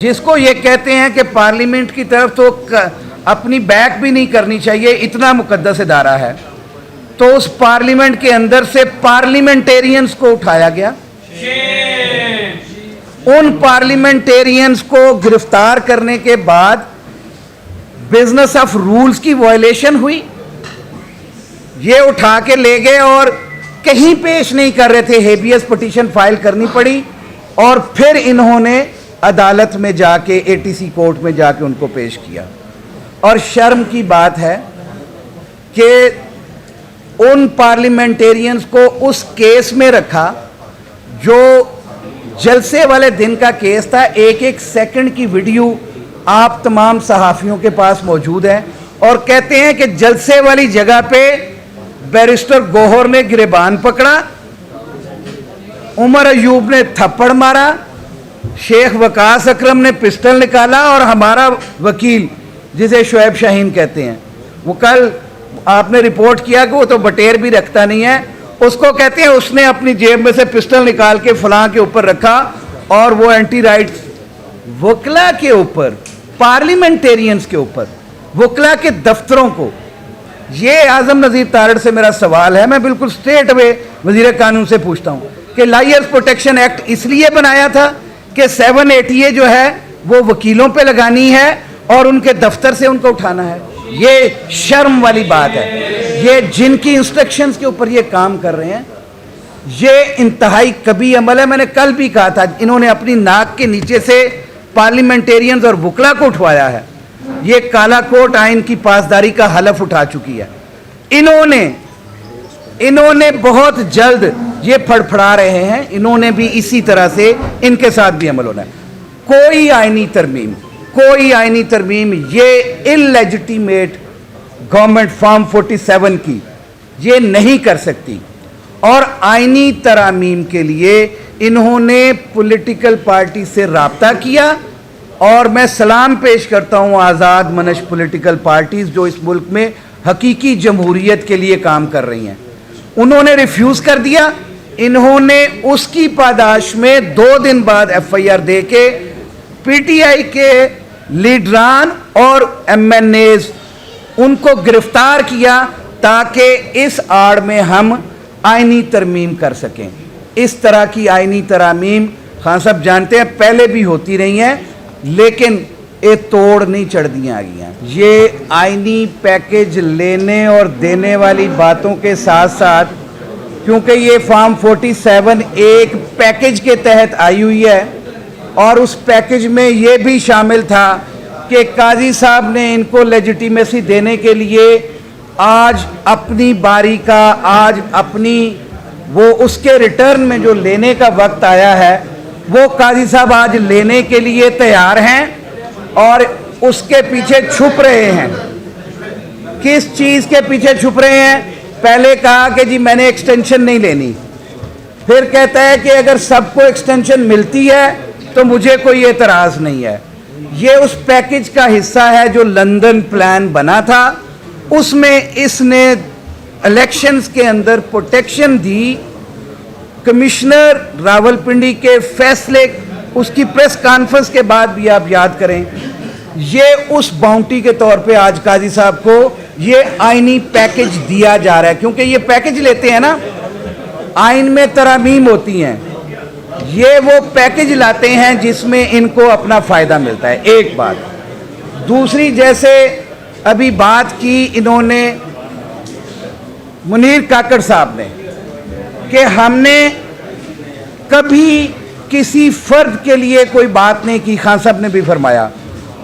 जिसको ये कहते हैं कि पार्लियामेंट की तरफ तो अपनी बैक भी नहीं करनी चाहिए, इतना मुकद्दस इदारा है, तो उस पार्लियामेंट के अंदर से पार्लियामेंटेरियंस को उठाया गया। उन पार्लियामेंटेरियंस को गिरफ्तार करने के बाद बिजनेस ऑफ रूल्स की वायलेशन हुई। ये उठा के ले गए और कहीं पेश नहीं कर रहे थे, हेबियस पिटीशन फाइल करनी पड़ी और फिर इन्होंने अदालत में जाके एटीसी कोर्ट में जाके उनको पेश किया। और शर्म की बात है कि उन पार्लियामेंटेरियंस को उस केस में रखा जो जलसे वाले दिन का केस था। एक एक सेकंड की वीडियो आप तमाम सहाफ़ियों के पास मौजूद है और कहते हैं कि जलसे वाली जगह पे बैरिस्टर गौहर ने गिरबान पकड़ा, उमर अयूब ने थप्पड़ मारा, शेख वकास अकरम ने पिस्टल निकाला और हमारा वकील जिसे शुएब शाहीन कहते हैं, वो कल आपने रिपोर्ट किया कि वो तो बटेर भी रखता नहीं है, उसको कहते हैं उसने अपनी जेब में से पिस्टल निकाल के फलां के ऊपर रखा और वो एंटी राइट्स वकला के ऊपर, पार्लियामेंटेरियंस के ऊपर, वकला के दफ्तरों को। ये आजम नज़ीर तारड़ से मेरा सवाल है, मैं बिल्कुल स्ट्रेट अवे वज़ीर कानून से पूछता हूँ कि लायर्स प्रोटेक्शन एक्ट इसलिए बनाया था कि 780 जो है वो वकीलों पे लगानी है और उनके दफ्तर से उनको उठाना है। ये शर्म वाली बात है। ये जिनकी इंस्ट्रक्शंस के ऊपर ये काम कर रहे हैं, ये इंतहाई कभी अमल है। मैंने कल भी कहा था, इन्होंने अपनी नाक के नीचे से पार्लियामेंटेरियंस और वकला को उठवाया है। ये काला कोट आइन की पासदारी का हलफ उठा चुकी है। इन्होंने बहुत जल्द ये फड़फड़ा रहे हैं, इन्होंने भी इसी तरह से इनके साथ भी अमल होना है। कोई आईनी तरमीम ये इलेजिटिमेट गवर्नमेंट फॉर्म 47 की ये नहीं कर सकती। और आईनी तरामीम के लिए इन्होंने पॉलिटिकल पार्टी से राब्ता किया और मैं सलाम पेश करता हूं आज़ाद मनश पॉलिटिकल पार्टीज जो इस मुल्क में हकीकी जमहूरियत के लिए काम कर रही हैं। उन्होंने रिफ्यूज़ कर दिया। इन्होंने उसकी पादाश में 2 दिन बाद FIR दे के PTI के लीडरान और MNAs उनको गिरफ्तार किया ताकि इस आड़ में हम आईनी तरमीम कर सकें। इस तरह की आईनी तरामीम खान साहब जानते हैं पहले भी होती रही हैं, लेकिन ये तोड़ नहीं चढ़ दी आ गई हैं। ये आईनी पैकेज लेने और देने वाली बातों के साथ साथ, क्योंकि ये फॉर्म 47 एक पैकेज के तहत आई हुई है और उस पैकेज में ये भी शामिल था कि काजी साहब ने इनको लेजिटिमेसी देने के लिए आज अपनी बारी का, आज अपनी वो उसके रिटर्न में जो लेने का वक्त आया है वो काजी साहब आज लेने के लिए तैयार हैं और उसके पीछे छुप रहे हैं। किस चीज़ के पीछे छुप रहे हैं? पहले कहा कि जी मैंने एक्सटेंशन नहीं लेनी, फिर कहता है कि अगर सबको एक्सटेंशन मिलती है तो मुझे कोई एतराज़ नहीं है। ये उस पैकेज का हिस्सा है जो लंदन प्लान बना था, उसमें इसने इलेक्शंस के अंदर प्रोटेक्शन दी। कमिश्नर रावलपिंडी के फैसले, उसकी प्रेस कॉन्फ्रेंस के बाद भी आप याद करें, ये उस बाउंटी के तौर पे आज काजी साहब को ये आईनी पैकेज दिया जा रहा है। क्योंकि ये पैकेज लेते हैं ना, आइन में तरामीम होती हैं, ये वो पैकेज लाते हैं जिसमें इनको अपना फ़ायदा मिलता है। एक बात। दूसरी, जैसे अभी बात की इन्होंने मुनीर काकड़ साहब ने कि हमने कभी किसी फ़र्द के लिए कोई बात नहीं की। खान साहब ने भी फरमाया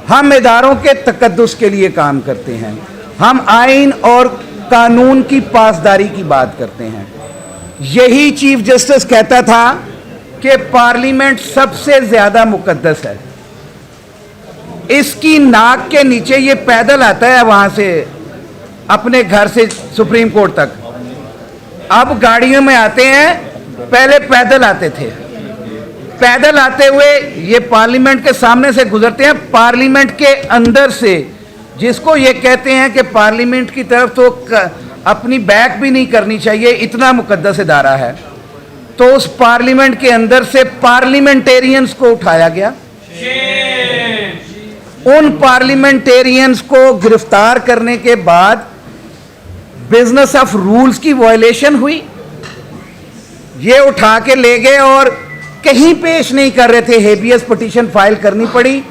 हम इदारों के तकद्दुस के लिए काम करते हैं, हम आइन और कानून की पासदारी की बात करते हैं। यही चीफ जस्टिस कहता था कि पार्लियामेंट सबसे ज़्यादा मुकद्दस है। इसकी नाक के नीचे ये पैदल आता है वहाँ से अपने घर से सुप्रीम कोर्ट तक। अब गाड़ियों में आते हैं, पहले पैदल आते थे। पैदल आते हुए ये पार्लियामेंट के सामने से गुजरते हैं, पार्लियामेंट के अंदर से, जिसको ये कहते हैं कि पार्लियामेंट की तरफ तो अपनी बैक भी नहीं करनी चाहिए, इतना मुकद्दस इदारा है। तो उस पार्लियामेंट के अंदर से पार्लियामेंटेरियंस को उठाया गया उन पार्लियामेंटेरियंस को गिरफ्तार करने के बाद बिजनेस ऑफ रूल्स की वायलेशन हुई। ये उठा के ले गए और कहीं पेश नहीं कर रहे थे, हेबियस पिटीशन फाइल करनी पड़ी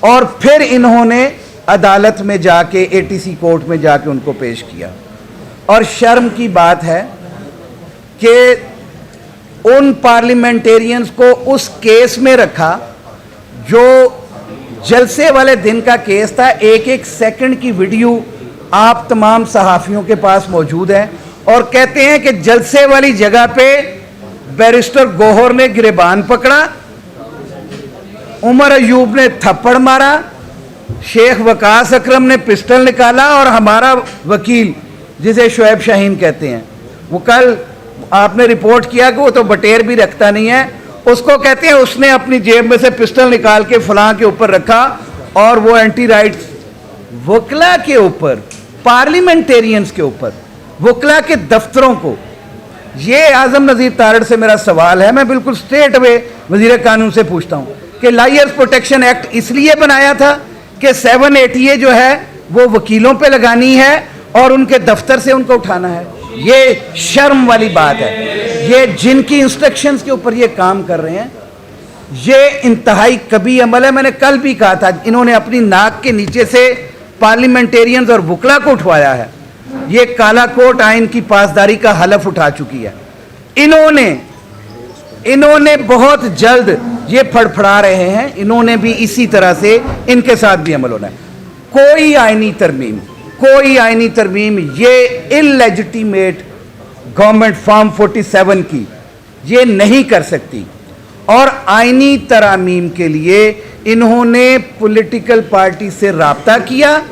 और फिर इन्होंने अदालत में जाके एटीसी कोर्ट में जाके उनको पेश किया। और शर्म की बात है कि उन पार्लियामेंटेरियंस को उस केस में रखा जो जलसे वाले दिन का केस था। एक एक सेकंड की वीडियो आप तमाम सहाफ़ियों के पास मौजूद है और कहते हैं कि जलसे वाली जगह पे बैरिस्टर गौहर ने गिरबान पकड़ा, उमर अयूब ने थप्पड़ मारा, शेख वकास अकरम ने पिस्टल निकाला और हमारा वकील जिसे शुएब शाहीन कहते हैं, वो कल आपने रिपोर्ट किया कि वो तो बटेर भी रखता नहीं है, उसको कहते हैं उसने अपनी जेब में से पिस्टल निकाल के फलां के ऊपर रखा और वो एंटी राइट्स वकला के ऊपर, पार्लियामेंटेरियंस के ऊपर, वकला के दफ्तरों को। ये आजम नज़ीर तारड़ से मेरा सवाल है, मैं बिल्कुल स्ट्रेट अवे वजीर कानून से पूछता हूँ कि लायर्स प्रोटेक्शन एक्ट इसलिए बनाया था कि 780 जो है वो वकीलों पे लगानी है और उनके दफ्तर से उनको उठाना है। ये शर्म वाली बात है। ये जिनकी इंस्ट्रक्शंस के ऊपर ये काम कर रहे हैं, ये इंतहाई कभी अमल है। मैंने कल भी कहा था, इन्होंने अपनी नाक के नीचे से पार्लियामेंटेरियंस और वकला को उठवाया है। ये काला कोट आइन की पासदारी का हलफ उठा चुकी है। इन्होंने बहुत जल्द ये फड़फड़ा रहे हैं, इन्होंने भी इसी तरह से इनके साथ भी अमल होना है। कोई आईनी तरमीम ये इलेजिटिमेट गवर्नमेंट फॉर्म 47 की ये नहीं कर सकती। और आईनी तरामीम के लिए इन्होंने पॉलिटिकल पार्टी से राब्ता किया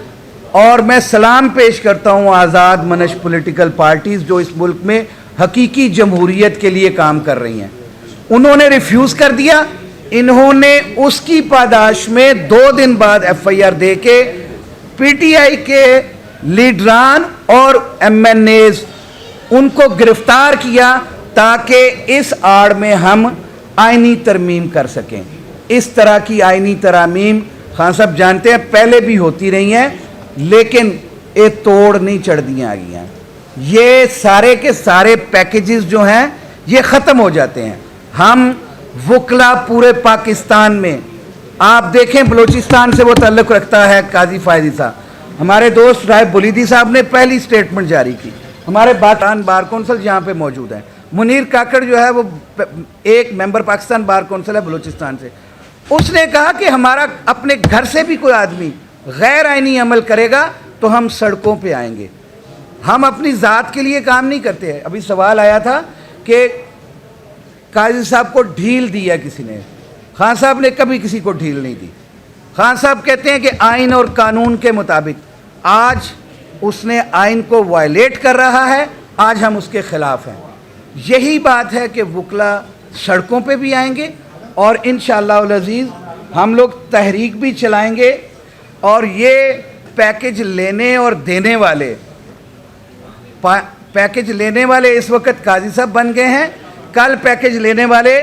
और मैं सलाम पेश करता हूं आज़ाद मनश पॉलिटिकल पार्टीज जो इस मुल्क में हकीकी जमहूरियत के लिए काम कर रही हैं। उन्होंने रिफ्यूज़ कर दिया। इन्होंने उसकी पादाश में 2 दिन बाद FIR दे के PTI के लीडरान और MNAs उनको गिरफ्तार किया ताकि इस आड़ में हम आईनी तरमीम कर सकें। इस तरह की आईनी तरामीम खान साहब जानते हैं पहले भी होती रही हैं, लेकिन ये तोड़ नहीं चढ़ दियाँ आ गई हैं। ये सारे के सारे पैकेजेस जो हैं ये ख़त्म हो जाते हैं। हम वकला पूरे पाकिस्तान में, आप देखें बलूचिस्तान से वो ताल्लुक़ रखता है काजी फायदी साहब, हमारे दोस्त राय बुलीदी साहब ने पहली स्टेटमेंट जारी की। हमारे बातान बार कौंसल यहाँ पे मौजूद हैं। मुनीर काकड़ जो है वो एक मेंबर पाकिस्तान बार कौंसल है बलूचिस्तान से, उसने कहा कि हमारा अपने घर से भी कोई आदमी गैर आइनी अमल करेगा तो हम सड़कों पे आएंगे। हम अपनी ज़ात के लिए काम नहीं करते हैं। अभी सवाल आया था कि काजी साहब को ढील दी है किसी ने। खान साहब ने कभी किसी को ढील नहीं दी। खान साहब कहते हैं कि आइन और कानून के मुताबिक आज उसने आइन को वायलेट कर रहा है, आज हम उसके ख़िलाफ़ हैं। यही बात है कि वकला सड़कों पे भी आएंगे और इंशाअल्लाह अज़ीज़ हम लोग तहरीक भी चलाएंगे। और ये पैकेज लेने और देने वाले इस वक्त काजी साहब बन गए हैं। कल पैकेज लेने वाले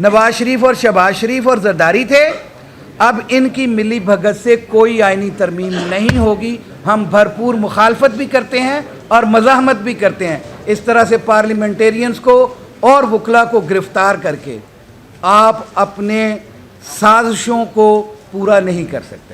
नवाज शरीफ और शहबाज शरीफ और जरदारी थे। अब इनकी मिली भगत से कोई आईनी तरमीम नहीं होगी। हम भरपूर मुखालफत भी करते हैं और मज़ाहमत भी करते हैं। इस तरह से पार्लियामेंटेरियंस को और वकला को गिरफ्तार करके आप अपने साजिशों को पूरा नहीं कर सकते।